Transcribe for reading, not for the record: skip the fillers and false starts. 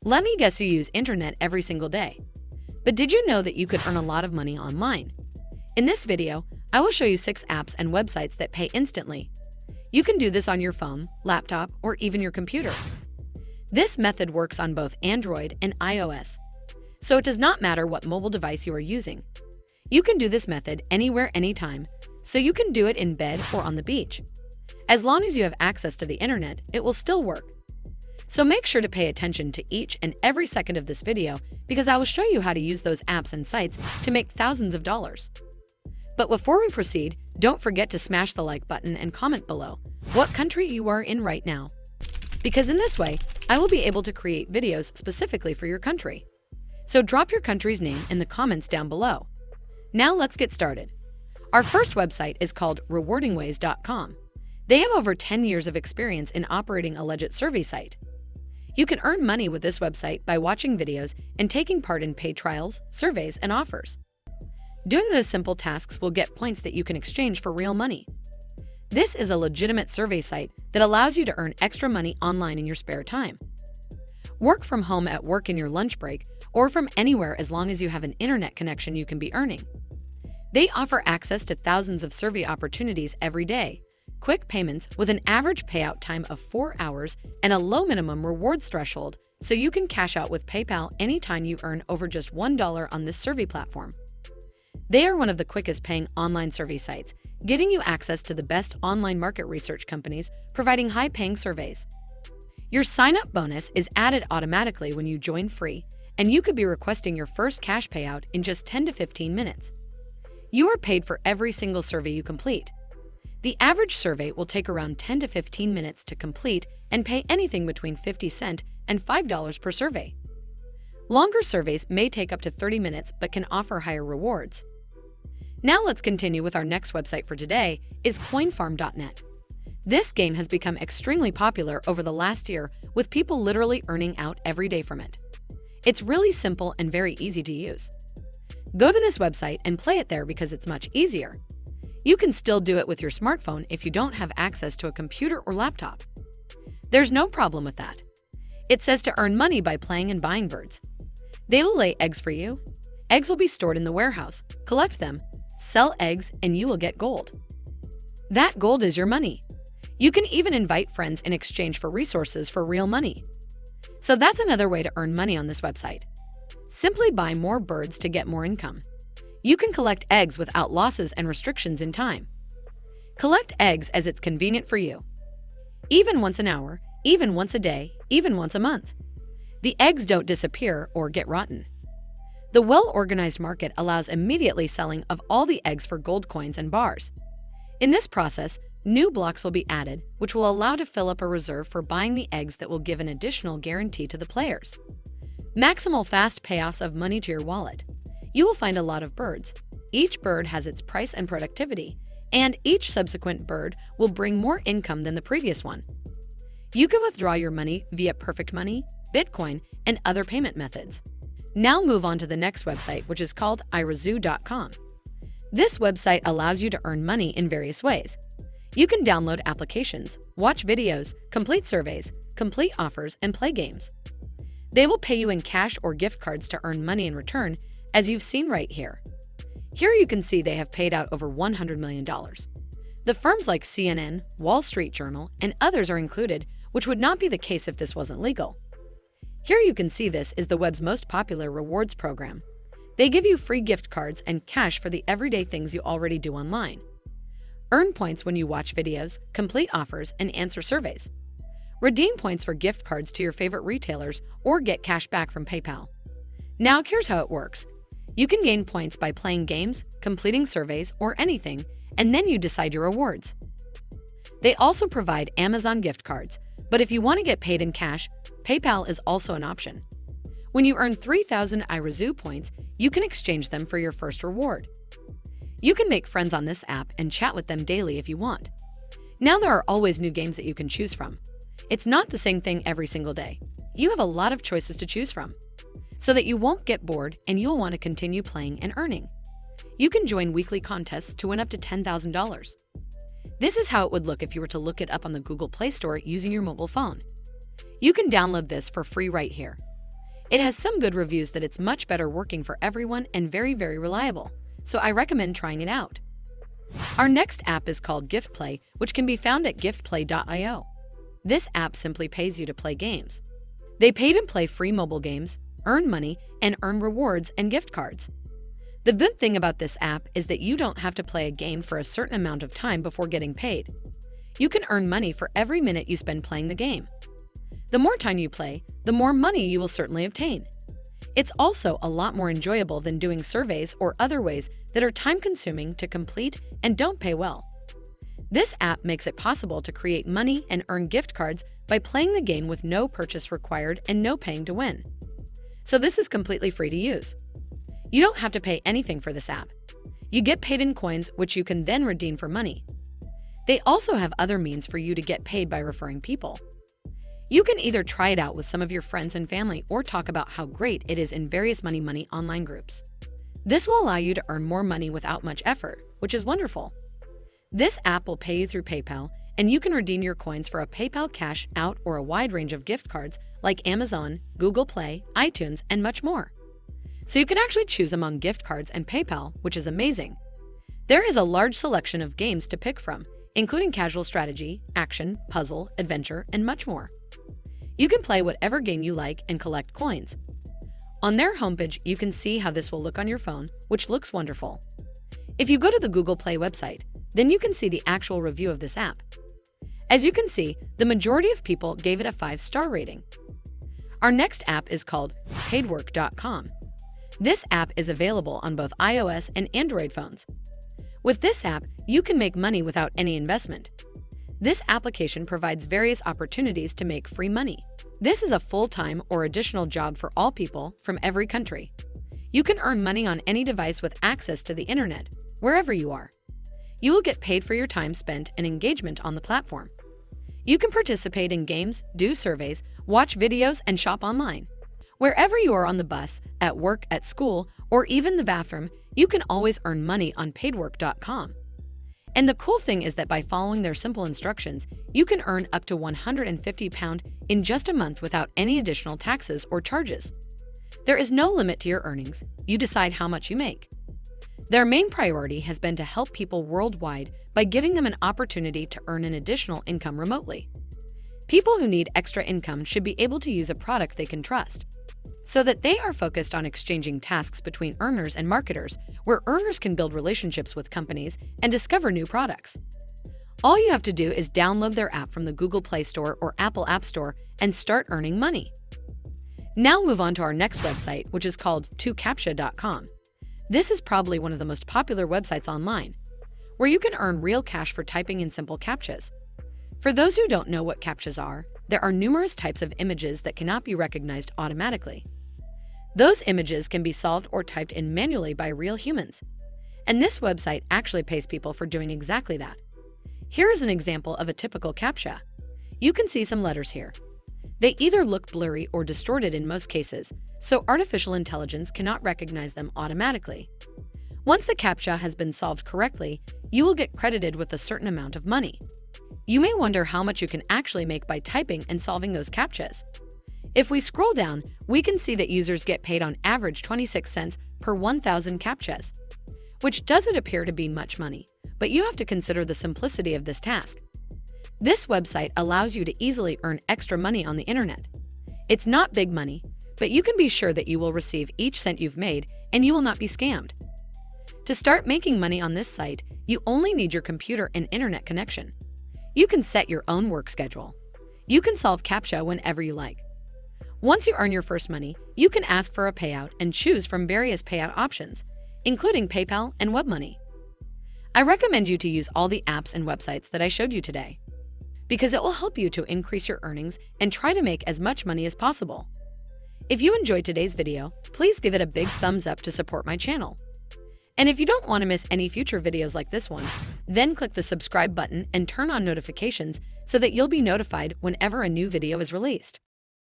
Let me guess, you use internet every single day. But did you know that you could earn a lot of money online? In this video, I will show you 6 apps and websites that pay instantly. You can do this on your phone, laptop, or even your computer. This method works on both Android and iOS, so it does not matter what mobile device you are using. You can do this method anywhere, anytime, so you can do it in bed or on the beach. As long as you have access to the internet, it will still work. So make sure to pay attention to each and every second of this video, because I will show you how to use those apps and sites to make thousands of dollars. But before we proceed, don't forget to smash the like button and comment below what country you are in right now, because in this way, I will be able to create videos specifically for your country. So drop your country's name in the comments down below. Now let's get started. Our first website is called Rewardingways.com. They have over 10 years of experience in operating a legit survey site. You can earn money with this website by watching videos and taking part in paid trials, surveys, and offers. Doing those simple tasks will get points that you can exchange for real money. This is a legitimate survey site that allows you to earn extra money online in your spare time. Work from home, at work, in your lunch break, or from anywhere as long as you have an internet connection you can be earning. They offer access to thousands of survey opportunities every day, quick payments with an average payout time of 4 hours, and a low minimum rewards threshold, so you can cash out with PayPal anytime you earn over just $1 on this survey platform. They are one of the quickest paying online survey sites, giving you access to the best online market research companies providing high-paying surveys. Your sign-up bonus is added automatically when you join free, and you could be requesting your first cash payout in just 10 to 15 minutes. You are paid for every single survey you complete. The average survey will take around 10 to 15 minutes to complete and pay anything between 50 cents and $5 per survey. Longer surveys may take up to 30 minutes but can offer higher rewards. Now let's continue with our next website for today is Coinfarm.net. This game has become extremely popular over the last year, with people literally earning out every day from it. It's really simple and very easy to use. Go to this website and play it there because it's much easier. You can still do it with your smartphone if you don't have access to a computer or laptop. There's no problem with that. It says to earn money by playing and buying birds. They will lay eggs for you. Eggs will be stored in the warehouse. Collect them, sell eggs, and you will get gold. That gold is your money. You can even invite friends in exchange for resources for real money. So that's another way to earn money on this website. Simply buy more birds to get more income. You can collect eggs without losses and restrictions in time. Collect eggs as it's convenient for you. Even once an hour, even once a day, even once a month. The eggs don't disappear or get rotten. The well-organized market allows immediately selling of all the eggs for gold coins and bars. In this process, new blocks will be added, which will allow to fill up a reserve for buying the eggs that will give an additional guarantee to the players. Maximal fast payoffs of money to your wallet. You will find a lot of birds. Each bird has its price and productivity, and each subsequent bird will bring more income than the previous one. You can withdraw your money via Perfect Money, Bitcoin, and other payment methods. Now move on to the next website, which is called irazu.com. This website allows you to earn money in various ways. You can download applications, watch videos, complete surveys, complete offers, and play games. They will pay you in cash or gift cards to earn money in return, as you've seen right here. Here you can see they have paid out over $100 million. The firms like CNN, Wall Street Journal, and others are included, which would not be the case if this wasn't legal. Here you can see this is the web's most popular rewards program. They give you free gift cards and cash for the everyday things you already do online. Earn points when you watch videos, complete offers, and answer surveys. Redeem points for gift cards to your favorite retailers or get cash back from PayPal. Now here's how it works. You can gain points by playing games, completing surveys, or anything, and then you decide your rewards. They also provide Amazon gift cards, but if you want to get paid in cash, PayPal is also an option. When you earn 3,000 irazu points, you can exchange them for your first reward. You can make friends on this app and chat with them daily if you want. Now there are always new games that you can choose from. It's not the same thing every single day. You have a lot of choices to choose from, so that you won't get bored and you'll want to continue playing and earning. You can join weekly contests to win up to $10,000. This is how it would look if you were to look it up on the Google Play Store using your mobile phone. You can download this for free right here. It has some good reviews that it's much better working for everyone and very, very reliable, so I recommend trying it out. Our next app is called giftplay, which can be found at giftplay.io. This app simply pays you to play games. They paid and play free mobile games, earn money, and earn rewards and gift cards. The good thing about this app is that you don't have to play a game for a certain amount of time before getting paid. You can earn money for every minute you spend playing the game. The more time you play, the more money you will certainly obtain. It's also a lot more enjoyable than doing surveys or other ways that are time-consuming to complete and don't pay well. This app makes it possible to create money and earn gift cards by playing the game with no purchase required and no paying to win. So this is completely free to use. You don't have to pay anything for this app. You get paid in coins, which you can then redeem for money. They also have other means for you to get paid by referring people. You can either try it out with some of your friends and family or talk about how great it is in various money online groups. This will allow you to earn more money without much effort, which is wonderful. This app will pay you through PayPal, and you can redeem your coins for a PayPal cash out or a wide range of gift cards like Amazon, Google Play, iTunes, and much more. So you can actually choose among gift cards and PayPal, which is amazing. There is a large selection of games to pick from, including casual strategy, action, puzzle, adventure, and much more. You can play whatever game you like and collect coins. On their homepage, you can see how this will look on your phone, which looks wonderful. If you go to the Google Play website, then you can see the actual review of this app. As you can see, the majority of people gave it a 5-star rating. Our next app is called paidwork.com. This app is available on both iOS and Android phones. With this app, you can make money without any investment. This application provides various opportunities to make free money. This is a full-time or additional job for all people from every country. You can earn money on any device with access to the internet, wherever you are. You will get paid for your time spent and engagement on the platform. You can participate in games, do surveys, watch videos, and shop online. Wherever you are on the bus, at work, at school, or even the bathroom, you can always earn money on paidwork.com. And the cool thing is that by following their simple instructions, you can earn up to £150 in just a month without any additional taxes or charges. There is no limit to your earnings. You decide how much you make. Their main priority has been to help people worldwide by giving them an opportunity to earn an additional income remotely. People who need extra income should be able to use a product they can trust, so that they are focused on exchanging tasks between earners and marketers, where earners can build relationships with companies and discover new products. All you have to do is download their app from the Google Play Store or Apple App Store and start earning money. Now move on to our next website, which is called captcha.com. This is probably one of the most popular websites online, where you can earn real cash for typing in simple captchas. For those who don't know what captchas are, there are numerous types of images that cannot be recognized automatically. Those images can be solved or typed in manually by real humans. And this website actually pays people for doing exactly that. Here is an example of a typical captcha. You can see some letters here. They either look blurry or distorted in most cases, so artificial intelligence cannot recognize them automatically. Once the captcha has been solved correctly, you will get credited with a certain amount of money. You may wonder how much you can actually make by typing and solving those captchas. If we scroll down, we can see that users get paid on average 26 cents per 1,000 captchas, which doesn't appear to be much money, but you have to consider the simplicity of this task. This website allows you to easily earn extra money on the internet. It's not big money, but you can be sure that you will receive each cent you've made and you will not be scammed. To start making money on this site, you only need your computer and internet connection. You can set your own work schedule. You can solve captcha whenever you like. Once you earn your first money, you can ask for a payout and choose from various payout options, including PayPal and WebMoney. I recommend you to use all the apps and websites that I showed you today, because it will help you to increase your earnings and try to make as much money as possible. If you enjoyed today's video, please give it a big thumbs up to support my channel. And if you don't want to miss any future videos like this one, then click the subscribe button and turn on notifications so that you'll be notified whenever a new video is released.